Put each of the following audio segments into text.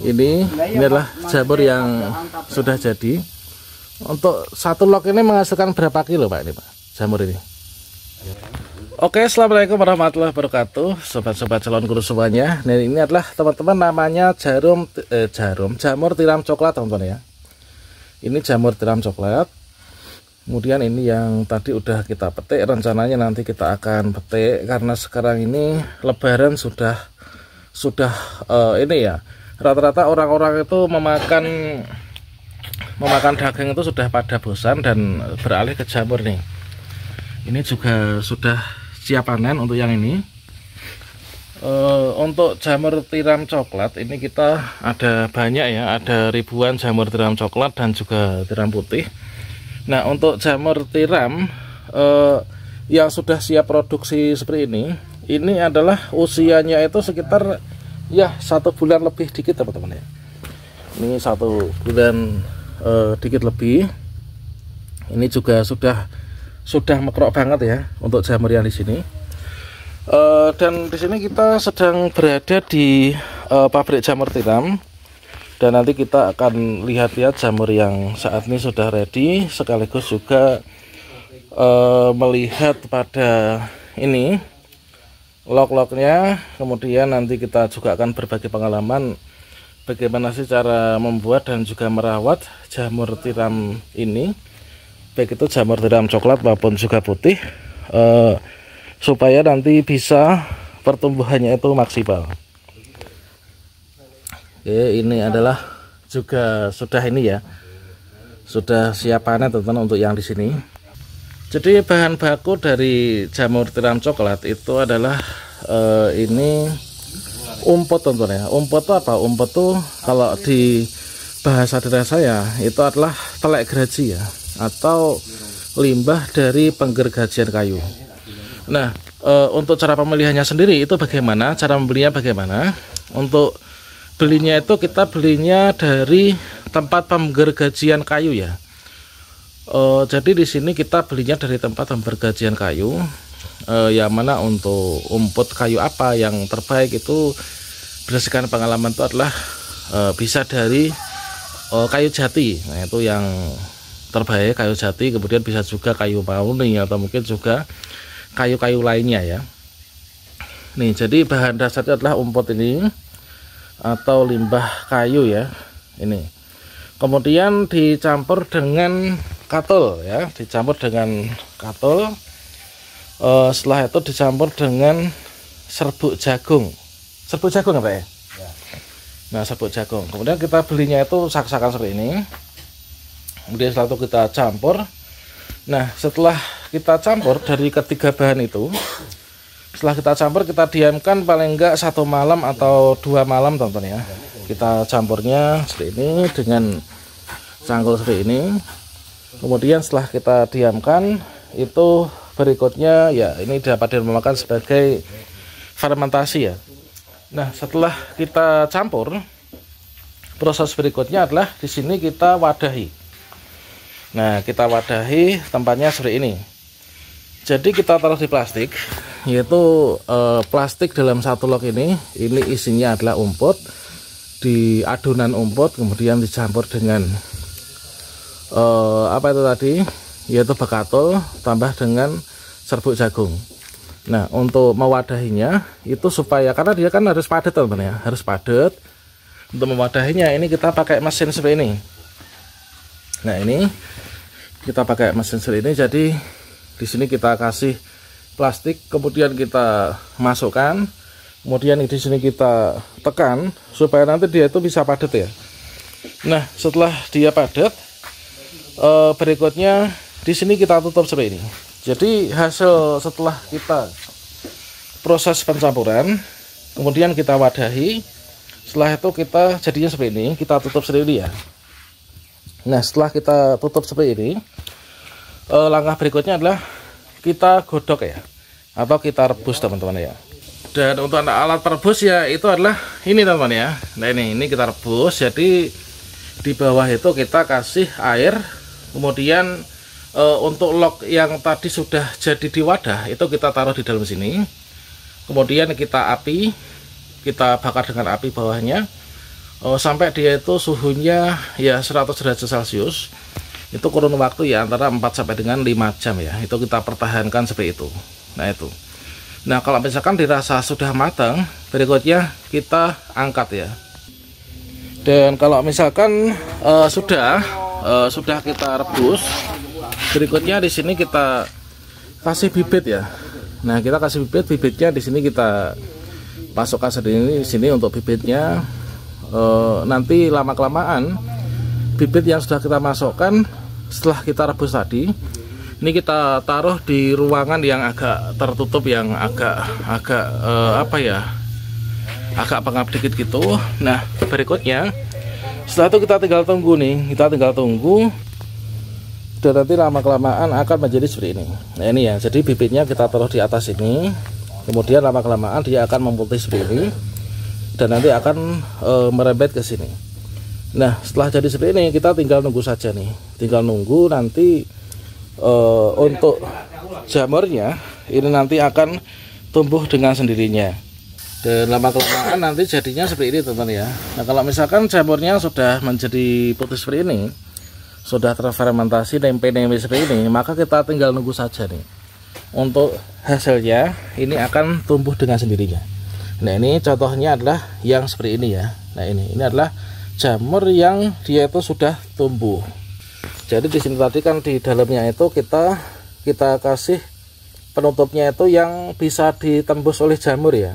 Ini adalah jamur yang sudah jadi. Untuk satu log ini menghasilkan berapa kilo Pak ini Pak jamur ini? Oke, assalamualaikum warahmatullahi wabarakatuh, sobat-sobat calon guru semuanya. Nah, ini adalah teman-teman namanya jamur tiram coklat teman-teman ya. Ini jamur tiram coklat. Kemudian ini yang tadi udah kita petik, rencananya nanti kita akan petik karena sekarang ini Lebaran sudah ini ya. Rata-rata orang-orang itu memakan daging itu sudah pada bosan dan beralih ke jamur nih. Ini juga sudah siap panen untuk yang ini. Untuk jamur tiram coklat ini kita ada banyak ya, ada ribuan jamur tiram coklat dan juga tiram putih. Nah, untuk jamur tiram yang sudah siap produksi seperti ini adalah usianya itu sekitar ya 1 bulan lebih dikit teman-teman ya. Ini 1 bulan dikit lebih. Ini juga sudah mekrok banget ya untuk jamur yang di sini. Dan di sini kita sedang berada di pabrik jamur tiram. Dan nanti kita akan lihat-lihat jamur yang saat ini sudah ready, sekaligus juga melihat pada ini log-lognya. Kemudian nanti kita juga akan berbagi pengalaman bagaimana sih cara membuat dan juga merawat jamur tiram ini, baik itu jamur tiram coklat maupun juga putih, supaya nanti bisa pertumbuhannya itu maksimal. Oke, ini adalah juga sudah ini ya, sudah siap panen teman-teman untuk yang di sini. Jadi bahan baku dari jamur tiram coklat itu adalah ini umpot teman-teman ya. Umpot itu apa? Umpot itu kalau di bahasa daerah saya itu adalah telek geraji ya, atau limbah dari penggergajian kayu. Nah, untuk cara pemilihannya sendiri itu bagaimana? Cara membelinya bagaimana? Untuk belinya itu kita belinya dari tempat penggergajian kayu ya. Jadi di sini kita belinya dari tempat penggergajian kayu. Yang mana untuk umput kayu apa yang terbaik itu berdasarkan pengalaman itu adalah bisa dari kayu jati. Nah, itu yang terbaik kayu jati. Kemudian bisa juga kayu mahoni atau mungkin juga kayu-kayu lainnya ya. Nih, jadi bahan dasarnya adalah umput ini atau limbah kayu ya. Ini kemudian dicampur dengan katul ya, dicampur dengan katul. Setelah itu dicampur dengan serbuk jagung apa ya? Nah, serbuk jagung. Kemudian kita belinya itu sak-sakan seperti ini. Kemudian setelah itu kita campur. Nah, setelah kita campur dari ketiga bahan itu, setelah kita campur kita diamkan paling enggak 1 malam atau 2 malam teman-teman ya. Kita campurnya seperti ini dengan cangkul seperti ini. Kemudian setelah kita diamkan itu berikutnya ya ini dapat dinamakan sebagai fermentasi ya. Nah, setelah kita campur, proses berikutnya adalah di sini kita wadahi. Nah, kita wadahi tempatnya seperti ini. Jadi kita taruh di plastik, yaitu plastik dalam 1 log ini isinya adalah umput. Di adonan umput kemudian dicampur dengan apa itu tadi, yaitu bekatul tambah dengan serbuk jagung. Nah, untuk mewadahinya itu supaya, karena dia kan harus padat teman-teman ya, harus padat. Untuk mewadahinya ini kita pakai mesin seperti ini. Nah, ini kita pakai mesin seperti ini. Jadi di sini kita kasih plastik, kemudian kita masukkan, kemudian di sini kita tekan supaya nanti dia itu bisa padat ya. Nah, setelah dia padat, berikutnya di sini kita tutup seperti ini. Jadi hasil setelah kita proses pencampuran, kemudian kita wadahi, setelah itu kita jadinya seperti ini, kita tutup seperti ini ya. Nah, setelah kita tutup seperti ini, langkah berikutnya adalah kita godok ya, atau kita rebus teman-teman ya. Dan untuk alat perebus ya itu adalah ini teman-teman ya. Nah, ini kita rebus. Jadi di bawah itu kita kasih air, kemudian untuk log yang tadi sudah jadi di wadah itu kita taruh di dalam sini. Kemudian kita bakar dengan api bawahnya. sampai dia itu suhunya ya 100 derajat Celcius. Itu kurun waktu ya antara 4 sampai dengan 5 jam ya. Itu kita pertahankan seperti itu. Nah itu. Nah kalau misalkan dirasa sudah matang, berikutnya kita angkat ya. Dan kalau misalkan sudah kita rebus, berikutnya di sini kita kasih bibit ya. Nah kita kasih bibitnya di sini kita masukkan sendiri di sini untuk bibitnya. Nanti lama kelamaan bibit yang sudah kita masukkan setelah kita rebus tadi, ini kita taruh di ruangan yang agak tertutup, yang agak agak pengap dikit gitu. Nah berikutnya setelah itu kita tinggal tunggu nih, dan nanti lama kelamaan akan menjadi seperti ini. Nah ini ya, jadi bibitnya kita taruh di atas ini, kemudian lama kelamaan dia akan memutih seperti ini, dan nanti akan merembet ke sini. Nah setelah jadi seperti ini kita tinggal nunggu saja nih, tinggal nunggu nanti untuk jamurnya ini nanti akan tumbuh dengan sendirinya, dan lama kelamaan nanti jadinya seperti ini teman-teman ya. Nah kalau misalkan jamurnya sudah menjadi putih seperti ini, sudah terfermentasi nempe-nempe seperti ini, maka kita tinggal nunggu saja nih untuk hasilnya ini akan tumbuh dengan sendirinya. Nah ini contohnya adalah yang seperti ini ya. Nah ini adalah jamur yang dia itu sudah tumbuh. Jadi di sini tadi kan di dalamnya itu kita kasih penutupnya itu yang bisa ditembus oleh jamur ya,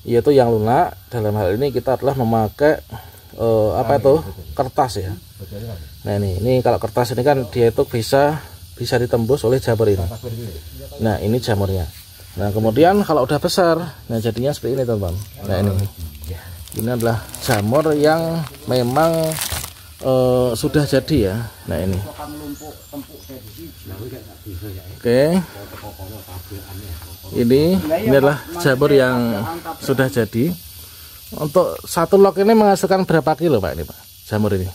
yaitu yang lunak. Dalam hal ini kita adalah memakai kertas ya. Nah ini kalau kertas ini kan dia itu bisa ditembus oleh jamur ini. Nah ini jamurnya. Nah kemudian kalau udah besar, nah jadinya seperti ini teman-teman. Nah ini adalah jamur yang memang sudah jadi ya. Nah ini oke. Ini adalah jamur yang sudah jadi. Untuk satu log ini menghasilkan berapa kilo Pak ini Pak, jamur ini?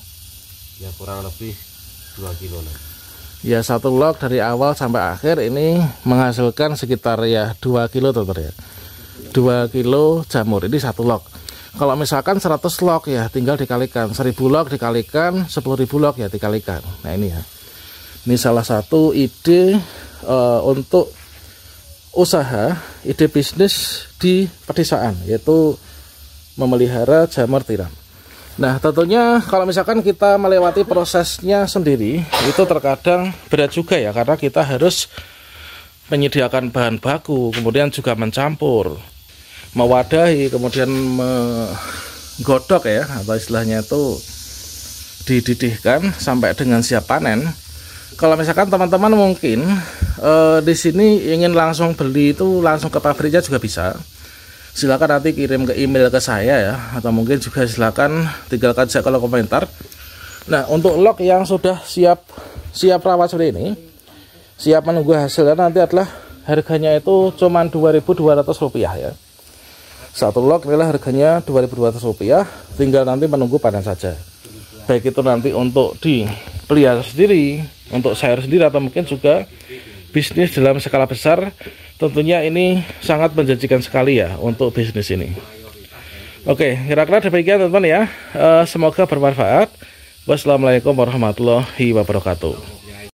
Ya kurang lebih 2 kilo. Ya satu log dari awal sampai akhir ini menghasilkan sekitar ya 2 kilo teman-teman ya. 2 kilo jamur ini satu log. Kalau misalkan 100 log ya tinggal dikalikan, 1000 log dikalikan 10.000 log ya dikalikan. Nah ini ya, ini salah satu ide untuk usaha, ide bisnis di pedesaan, yaitu memelihara jamur tiram. Nah tentunya kalau misalkan kita melewati prosesnya sendiri itu terkadang berat juga ya, karena kita harus menyediakan bahan baku, kemudian juga mencampur, mewadahi, kemudian menggodok ya, atau istilahnya itu dididihkan sampai dengan siap panen. Kalau misalkan teman-teman mungkin di sini ingin langsung beli itu langsung ke pabriknya juga bisa. Silakan nanti kirim ke email ke saya ya, atau mungkin juga silakan tinggalkan saja kalau komentar. Nah untuk log yang sudah siap rawat seperti ini, siap menunggu hasilnya nanti adalah harganya itu cuma Rp2.200 ya. Satu log adalah harganya Rp2.200, tinggal nanti menunggu panen saja. Baik itu nanti untuk dipelihara sendiri, untuk sayur sendiri, atau mungkin juga bisnis dalam skala besar. Tentunya ini sangat menjanjikan sekali ya untuk bisnis ini. Oke, kira-kira demikian teman-teman ya. Semoga bermanfaat. Wassalamualaikum warahmatullahi wabarakatuh.